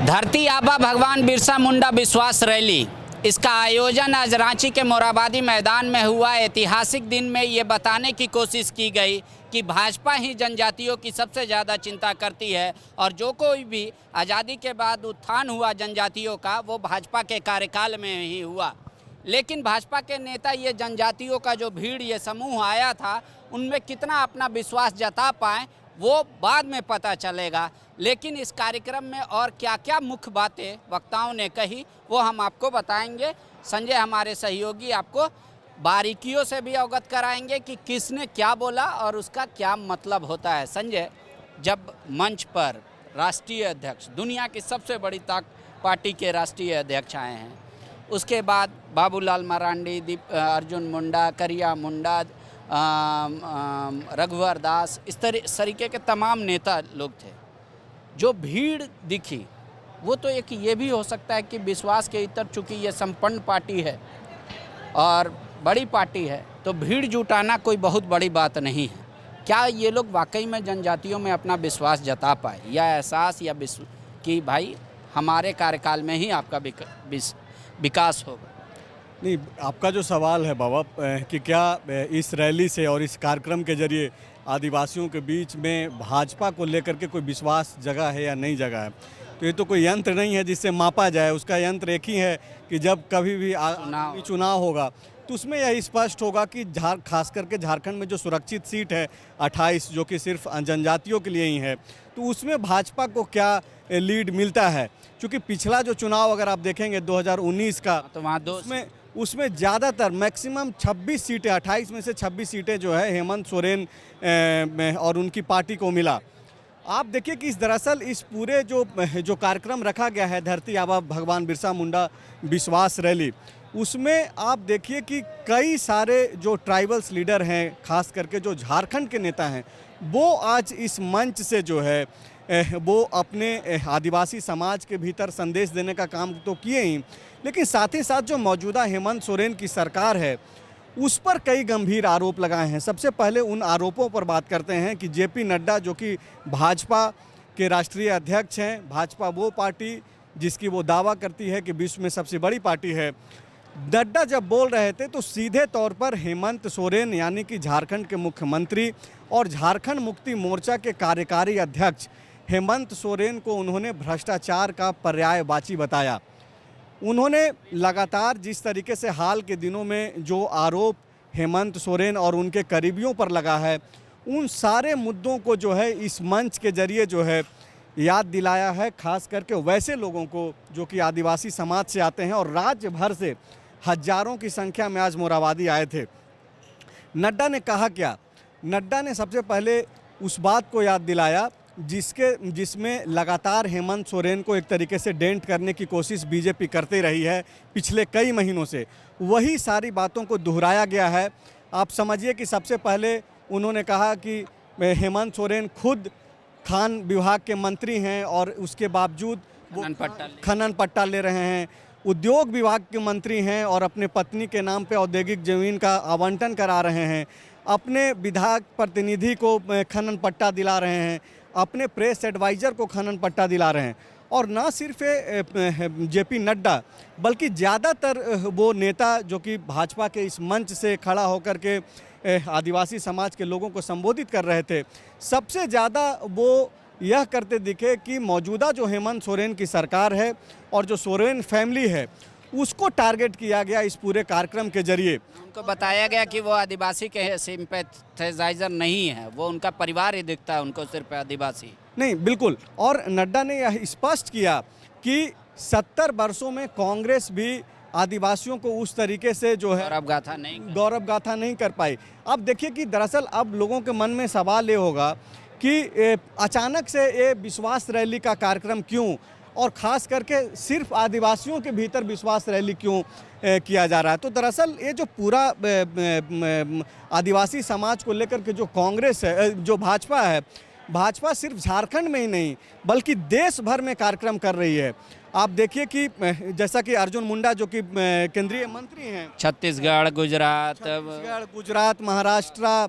धरती आबा भगवान बिरसा मुंडा विश्वास रैली, इसका आयोजन आज रांची के मोराबादी मैदान में हुआ। ऐतिहासिक दिन में ये बताने की कोशिश की गई कि भाजपा ही जनजातियों की सबसे ज़्यादा चिंता करती है और जो कोई भी आज़ादी के बाद उत्थान हुआ जनजातियों का वो भाजपा के कार्यकाल में ही हुआ। लेकिन भाजपा के नेता ये जनजातियों का जो भीड़ ये समूह आया था उनमें कितना अपना विश्वास जता पाएँ वो बाद में पता चलेगा। लेकिन इस कार्यक्रम में और क्या क्या मुख्य बातें वक्ताओं ने कही वो हम आपको बताएंगे। संजय हमारे सहयोगी आपको बारीकियों से भी अवगत कराएंगे कि किसने क्या बोला और उसका क्या मतलब होता है। संजय, जब मंच पर राष्ट्रीय अध्यक्ष, दुनिया की सबसे बड़ी पार्टी के राष्ट्रीय अध्यक्ष आए हैं, उसके बाद बाबूलाल मरांडी, अर्जुन मुंडा, करिया मुंडा, रघुवर दास, इस तरीके के तमाम नेता लोग थे, जो भीड़ दिखी वो तो एक ये भी हो सकता है कि विश्वास के इतर, चूँकि ये संपन्न पार्टी है और बड़ी पार्टी है तो भीड़ जुटाना कोई बहुत बड़ी बात नहीं है। क्या ये लोग वाकई में जनजातियों में अपना विश्वास जता पाए या एहसास या कि भाई हमारे कार्यकाल में ही आपका विकास होगा? नहीं, आपका जो सवाल है बाबा कि क्या इस रैली से और इस कार्यक्रम के जरिए आदिवासियों के बीच में भाजपा को लेकर के कोई विश्वास जगा है या नहीं जगा है, तो ये तो कोई यंत्र नहीं है जिससे मापा जाए। उसका यंत्र एक ही है कि जब कभी भी चुनाव होगा तो उसमें यह स्पष्ट होगा कि खास करके झारखंड में जो सुरक्षित सीट है 28, जो कि सिर्फ जनजातियों के लिए ही है, तो उसमें भाजपा को क्या लीड मिलता है। क्योंकि पिछला जो चुनाव अगर आप देखेंगे 2019 का, तो वहाँ उसमें ज़्यादातर मैक्सिमम 26 सीटें, 28 में से 26 सीटें जो है हेमंत सोरेन और उनकी पार्टी को मिला। आप देखिए कि दरअसल इस पूरे जो कार्यक्रम रखा गया है धरती आबा भगवान बिरसा मुंडा विश्वास रैली, उसमें आप देखिए कि कई सारे जो ट्राइबल्स लीडर हैं, खास करके जो झारखंड के नेता हैं, वो आज इस मंच से जो है वो अपने आदिवासी समाज के भीतर संदेश देने का काम तो किए ही, लेकिन साथ ही साथ जो मौजूदा हेमंत सोरेन की सरकार है उस पर कई गंभीर आरोप लगाए हैं। सबसे पहले उन आरोपों पर बात करते हैं कि जेपी नड्डा, जो कि भाजपा के राष्ट्रीय अध्यक्ष हैं, भाजपा वो पार्टी जिसकी वो दावा करती है कि विश्व में सबसे बड़ी पार्टी है, नड्डा जब बोल रहे थे तो सीधे तौर पर हेमंत सोरेन यानी कि झारखंड के मुख्यमंत्री और झारखंड मुक्ति मोर्चा के कार्यकारी अध्यक्ष हेमंत सोरेन को उन्होंने भ्रष्टाचार का पर्यायवाची बताया। उन्होंने लगातार जिस तरीके से हाल के दिनों में जो आरोप हेमंत सोरेन और उनके करीबियों पर लगा है, उन सारे मुद्दों को जो है इस मंच के जरिए जो है याद दिलाया है, खास करके वैसे लोगों को जो कि आदिवासी समाज से आते हैं और राज्य भर से हजारों की संख्या में आज मोराबादी आए थे। नड्डा ने कहा क्या? नड्डा ने सबसे पहले उस बात को याद दिलाया जिसमें लगातार हेमंत सोरेन को एक तरीके से डेंट करने की कोशिश बीजेपी करती रही है पिछले कई महीनों से। वही सारी बातों को दोहराया गया है। आप समझिए कि सबसे पहले उन्होंने कहा कि हेमंत सोरेन खुद खान विभाग के मंत्री हैं और उसके बावजूद वो खनन पट्टा ले रहे हैं। उद्योग विभाग के मंत्री हैं और अपने पत्नी के नाम पे औद्योगिक जमीन का आवंटन करा रहे हैं। अपने विधायक प्रतिनिधि को खनन पट्टा दिला रहे हैं। अपने प्रेस एडवाइज़र को खनन पट्टा दिला रहे हैं। और ना सिर्फ जेपी नड्डा बल्कि ज़्यादातर वो नेता जो कि भाजपा के इस मंच से खड़ा होकर के आदिवासी समाज के लोगों को संबोधित कर रहे थे, सबसे ज़्यादा वो यह करते दिखे कि मौजूदा जो हेमंत सोरेन की सरकार है और जो सोरेन फैमिली है उसको टारगेट किया गया इस पूरे कार्यक्रम के जरिए। उनको बताया गया कि वो आदिवासी के सिंपैथाइजर नहीं है, वो उनका परिवार ही दिखता है उनको, सिर्फ आदिवासी नहीं। बिल्कुल। और नड्डा ने यह स्पष्ट किया कि 70 वर्षों में कांग्रेस भी आदिवासियों को उस तरीके से जो है गौरव गाथा नहीं कर पाई। अब देखिए कि दरअसल अब लोगों के मन में सवाल ये होगा कि अचानक से ये विश्वास रैली का कार्यक्रम क्यों, और ख़ास करके सिर्फ आदिवासियों के भीतर विश्वास रैली क्यों किया जा रहा है। तो दरअसल ये जो पूरा आदिवासी समाज को लेकर के जो कांग्रेस है, जो भाजपा है, भाजपा सिर्फ झारखंड में ही नहीं बल्कि देश भर में कार्यक्रम कर रही है। आप देखिए कि जैसा कि अर्जुन मुंडा जो कि केंद्रीय मंत्री हैं, छत्तीसगढ़, गुजरात, महाराष्ट्र,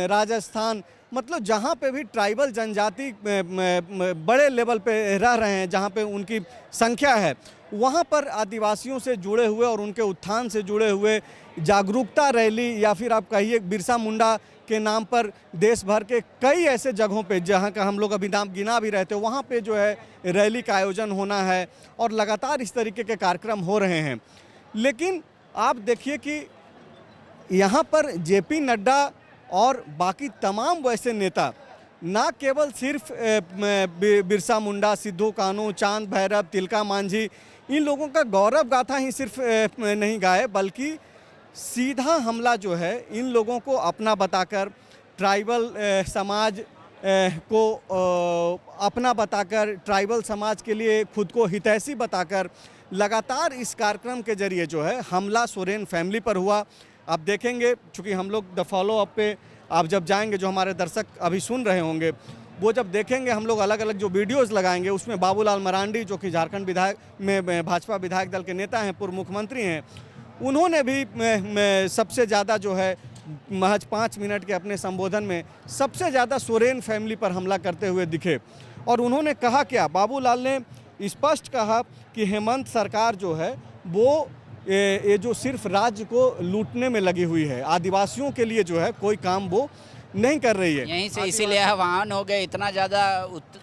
राजस्थान, मतलब जहाँ पे भी ट्राइबल जनजाति बड़े लेवल पे रह रहे हैं, जहाँ पे उनकी संख्या है, वहाँ पर आदिवासियों से जुड़े हुए और उनके उत्थान से जुड़े हुए जागरूकता रैली या फिर आप कहिए बिरसा मुंडा के नाम पर देश भर के कई ऐसे जगहों पे जहाँ का हम लोग अभी नाम गिना भी रहे थे, वहाँ पे जो है रैली का आयोजन होना है और लगातार इस तरीके के कार्यक्रम हो रहे हैं। लेकिन आप देखिए कि यहाँ पर जेपी नड्डा और बाकी तमाम वैसे नेता ना केवल सिर्फ बिरसा मुंडा, सिद्धू कान्हू, चांद भैरव, तिलका मांझी, इन लोगों का गौरव गाथा ही सिर्फ नहीं गाए, बल्कि सीधा हमला जो है इन लोगों को अपना बताकर, ट्राइबल समाज को अपना बताकर, ट्राइबल समाज के लिए खुद को हितैषी बताकर लगातार इस कार्यक्रम के जरिए जो है हमला सोरेन फैमिली पर हुआ। आप देखेंगे, चूँकि हम लोग द फॉलो अप पे आप जब जाएंगे, जो हमारे दर्शक अभी सुन रहे होंगे वो जब देखेंगे, हम लोग अलग अलग जो वीडियोस लगाएंगे उसमें बाबूलाल मरांडी जो कि झारखंड विधायक में भाजपा विधायक दल के नेता हैं, पूर्व मुख्यमंत्री हैं, उन्होंने भी सबसे ज़्यादा जो है महज 5 मिनट के अपने संबोधन में सबसे ज़्यादा सोरेन फैमिली पर हमला करते हुए दिखे। और उन्होंने कहा क्या, बाबूलाल ने स्पष्ट कहा कि हेमंत सरकार जो है वो ये जो सिर्फ राज्य को लूटने में लगी हुई है, आदिवासियों के लिए जो है कोई काम वो नहीं कर रही है। यहीं से इसीलिए आह्वान हो गए, इतना ज़्यादा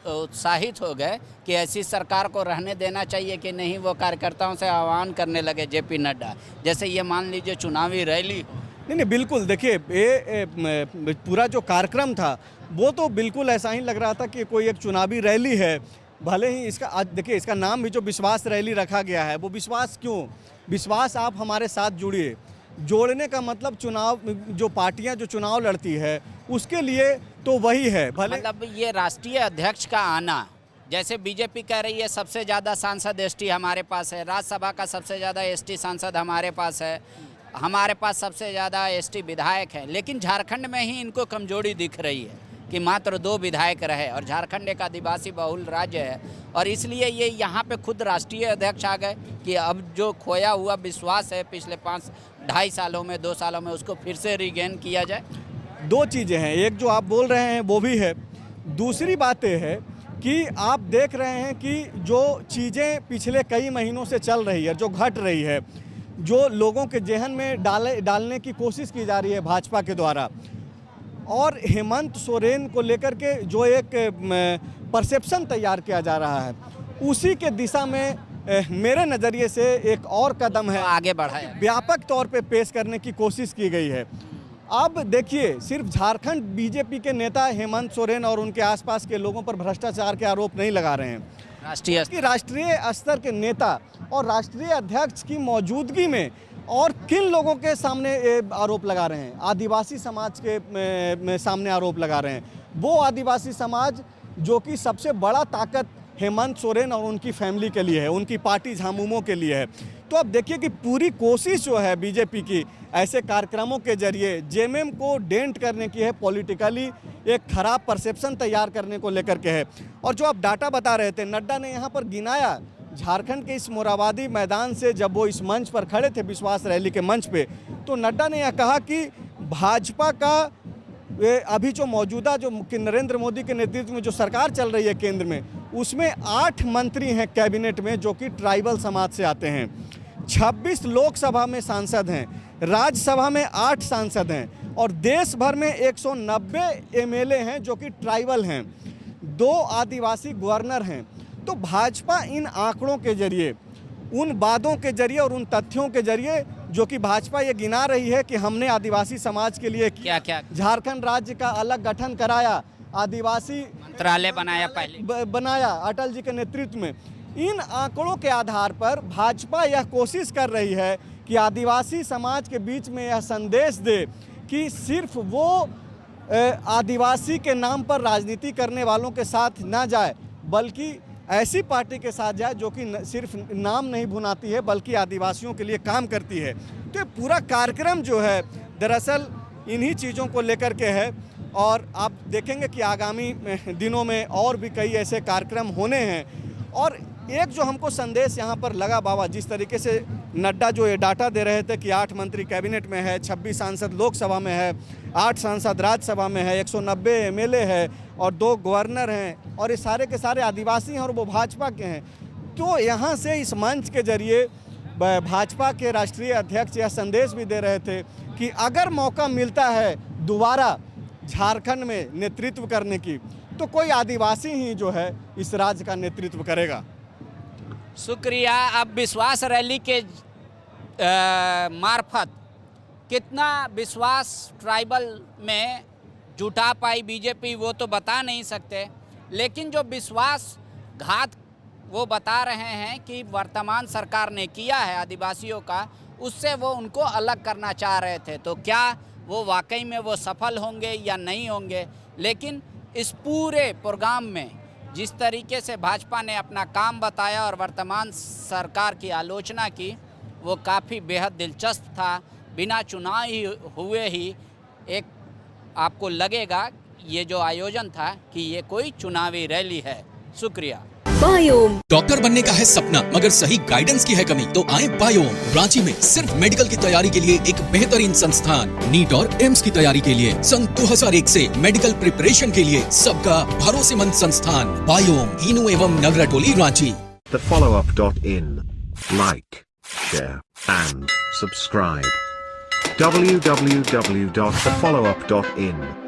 उत्साहित हो गए कि ऐसी सरकार को रहने देना चाहिए कि नहीं। वो कार्यकर्ताओं से आह्वान करने लगे जेपी नड्डा, जैसे ये मान लीजिए चुनावी रैली हो। नहीं, बिल्कुल। देखिए, ये पूरा जो कार्यक्रम था वो तो बिल्कुल ऐसा ही लग रहा था कि कोई एक चुनावी रैली है। भले ही इसका आज देखिए, इसका नाम भी जो विश्वास रैली रखा गया है, वो विश्वास क्यों? विश्वास आप हमारे साथ जुड़िए। जोड़ने का मतलब चुनाव, जो पार्टियां जो चुनाव लड़ती है उसके लिए तो वही है। भले मतलब ये राष्ट्रीय अध्यक्ष का आना, जैसे बीजेपी कह रही है सबसे ज़्यादा सांसद एसटी हमारे पास है, राज्यसभा का सबसे ज़्यादा एसटी सांसद हमारे पास है, हमारे पास सबसे ज़्यादा एसटी विधायक है, लेकिन झारखंड में ही इनको कमजोरी दिख रही है कि मात्र 2 विधायक रहे, और झारखंड एक आदिवासी बहुल राज्य है, और इसलिए ये यहाँ पे खुद राष्ट्रीय अध्यक्ष आ गए कि अब जो खोया हुआ विश्वास है पिछले 2.5 सालों में, 2 सालों में, उसको फिर से रिगेन किया जाए। 2 चीज़ें हैं, एक जो आप बोल रहे हैं वो भी है, दूसरी बात ये है कि आप देख रहे हैं कि जो चीज़ें पिछले कई महीनों से चल रही है, जो घट रही है, जो लोगों के जहन में डालने की कोशिश की जा रही है भाजपा के द्वारा, और हेमंत सोरेन को लेकर के जो एक परसेप्शन तैयार किया जा रहा है, उसी के दिशा में मेरे नज़रिए से एक और कदम है, आगे बढ़ा है, व्यापक तौर पे पेश करने की कोशिश की गई है। अब देखिए, सिर्फ झारखंड बीजेपी के नेता हेमंत सोरेन और उनके आसपास के लोगों पर भ्रष्टाचार के आरोप नहीं लगा रहे हैं, राष्ट्रीय स्तर के नेता और राष्ट्रीय अध्यक्ष की मौजूदगी में और किन लोगों के सामने ये आरोप लगा रहे हैं? आदिवासी समाज के सामने आरोप लगा रहे हैं। वो आदिवासी समाज जो कि सबसे बड़ा ताकत हेमंत सोरेन और उनकी फैमिली के लिए है, उनकी पार्टी झामुमो के लिए है। तो अब देखिए कि पूरी कोशिश जो है बीजेपी की ऐसे कार्यक्रमों के जरिए जेएमएम को डेंट करने की है, पॉलिटिकली एक खराब परसेप्शन तैयार करने को लेकर के है। और जो आप डाटा बता रहे थे, नड्डा ने यहाँ पर गिनाया झारखंड के इस मोरहाबादी मैदान से, जब वो इस मंच पर खड़े थे विश्वास रैली के मंच पे, तो नड्डा ने यह कहा कि भाजपा का अभी जो मौजूदा जो नरेंद्र मोदी के नेतृत्व में जो सरकार चल रही है केंद्र में, उसमें 8 मंत्री हैं कैबिनेट में जो कि ट्राइबल समाज से आते हैं, 26 लोकसभा में सांसद हैं, राज्यसभा में 8 सांसद हैं, और देश भर में 190 एमएलए हैं जो कि ट्राइबल हैं, 2 आदिवासी गवर्नर हैं। तो भाजपा इन आंकड़ों के जरिए, उन वादों के जरिए और उन तथ्यों के जरिए जो कि भाजपा ये गिना रही है कि हमने आदिवासी समाज के लिए क्या क्या झारखंड राज्य का अलग गठन कराया, आदिवासी मंत्रालय बनाया, पहले बनाया अटल जी के नेतृत्व में, इन आंकड़ों के आधार पर भाजपा यह कोशिश कर रही है कि आदिवासी समाज के बीच में यह संदेश दे कि सिर्फ वो आदिवासी के नाम पर राजनीति करने वालों के साथ ना जाए, बल्कि ऐसी पार्टी के साथ जाए जो कि सिर्फ नाम नहीं भुनाती है बल्कि आदिवासियों के लिए काम करती है। तो पूरा कार्यक्रम जो है दरअसल इन्हीं चीज़ों को लेकर के है, और आप देखेंगे कि आगामी दिनों में और भी कई ऐसे कार्यक्रम होने हैं। और एक जो हमको संदेश यहाँ पर लगा बाबा, जिस तरीके से नड्डा जो ये डाटा दे रहे थे कि 8 मंत्री कैबिनेट में है, 26 सांसद लोकसभा में है, 8 सांसद राज्यसभा में है, 190 एमएलए है और 2 गवर्नर हैं और ये सारे के सारे आदिवासी हैं और वो भाजपा के हैं। तो यहाँ से इस मंच के जरिए भाजपा के राष्ट्रीय अध्यक्ष यह संदेश भी दे रहे थे कि अगर मौका मिलता है दोबारा झारखंड में नेतृत्व करने की तो कोई आदिवासी ही जो है इस राज्य का नेतृत्व करेगा। शुक्रिया। अब विश्वास रैली के मार्फत कितना विश्वास ट्राइबल में जुटा पाई बीजेपी वो तो बता नहीं सकते, लेकिन जो विश्वास घात वो बता रहे हैं कि वर्तमान सरकार ने किया है आदिवासियों का, उससे वो उनको अलग करना चाह रहे थे। तो क्या वो वाकई में वो सफल होंगे या नहीं होंगे? लेकिन इस पूरे प्रोग्राम में जिस तरीके से भाजपा ने अपना काम बताया और वर्तमान सरकार की आलोचना की, वो काफ़ी बेहद दिलचस्प था। बिना चुनाव ही हुए ही एक आपको लगेगा ये जो आयोजन था कि ये कोई चुनावी रैली है। शुक्रिया। बायोम। डॉक्टर बनने का है सपना मगर सही गाइडेंस की है कमी, तो आए बायोम। रांची में सिर्फ मेडिकल की तैयारी के लिए एक बेहतरीन संस्थान, नीट और एम्स की तैयारी के लिए सन 2001 से मेडिकल प्रिपरेशन के लिए सबका भरोसेमंद संस्थान बायोम, ईनू एवं नगरटोली, Ranchi. thefollowup.in. Like, share and subscribe. www.thefollowup.in